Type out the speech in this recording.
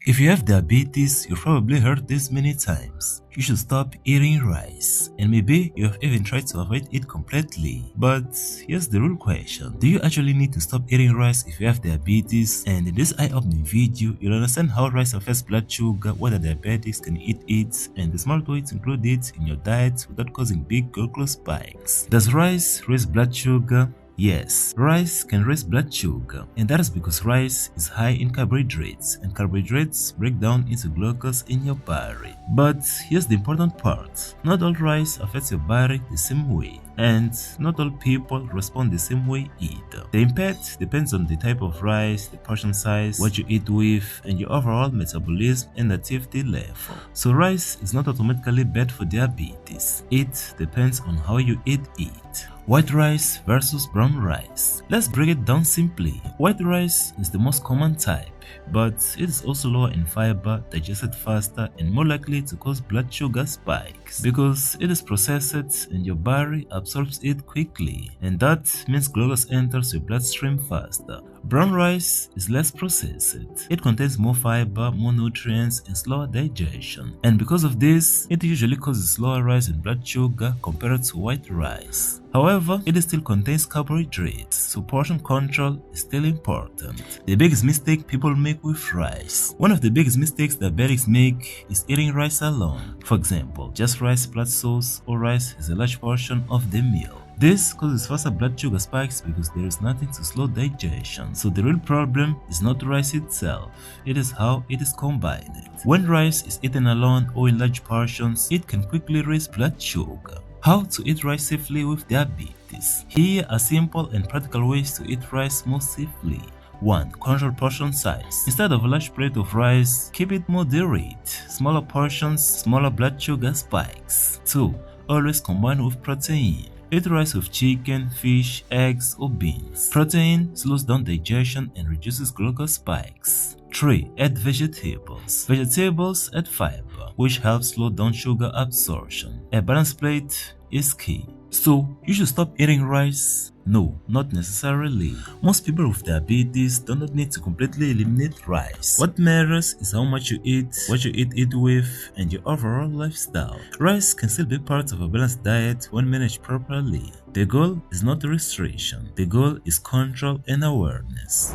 If you have diabetes, you've probably heard this many times. You should stop eating rice, and maybe you have even tried to avoid it completely. But here's the real question: do you actually need to stop eating rice if you have diabetes? And in this eye-opening video, you'll understand how rice affects blood sugar, whether diabetics can eat it, and the smart way to include it in your diet without causing big glucose spikes. Does rice raise blood sugar? Yes, rice can raise blood sugar, and that is because rice is high in carbohydrates, and carbohydrates break down into glucose in your body. But here's the important part: not all rice affects your body the same way, and not all people respond the same way either. The impact depends on the type of rice, the portion size, what you eat with, and your overall metabolism and activity level. So rice is not automatically bad for diabetes. It depends on how you eat it. White rice versus brown rice. Let's break it down simply. White rice is the most common type, but it is also lower in fiber, digested faster, and more likely to cause blood sugar spikes because it is processed and your body absorbs it quickly, and that means glucose enters your bloodstream faster. Brown rice is less processed. It contains more fiber, more nutrients, and slower digestion, and because of this, it usually causes slower rise in blood sugar compared to white rice. However, it still contains carbohydrates, so portion control is still important. The biggest mistake people make with rice. One of the biggest mistakes diabetics make is eating rice alone. For example, just rice plus sauce or rice is a large portion of the meal. This causes faster blood sugar spikes because there is nothing to slow digestion. So the real problem is not rice itself, it is how it is combined. When rice is eaten alone or in large portions, it can quickly raise blood sugar. How to eat rice safely with diabetes? Here are simple and practical ways to eat rice more safely. 1. Control portion size. Instead of a large plate of rice, keep it moderate. Smaller portions, smaller blood sugar spikes. 2. Always combine with protein. Eat rice with chicken, fish, eggs, or beans. Protein slows down digestion and reduces glucose spikes. 3. Add vegetables. Vegetables add fiber, which helps slow down sugar absorption. A balanced plate is key. So, you should stop eating rice? No, not necessarily. Most people with diabetes do not need to completely eliminate rice. What matters is how much you eat, what you eat it with, and your overall lifestyle. Rice can still be part of a balanced diet when managed properly. The goal is not restriction. The goal is control and awareness.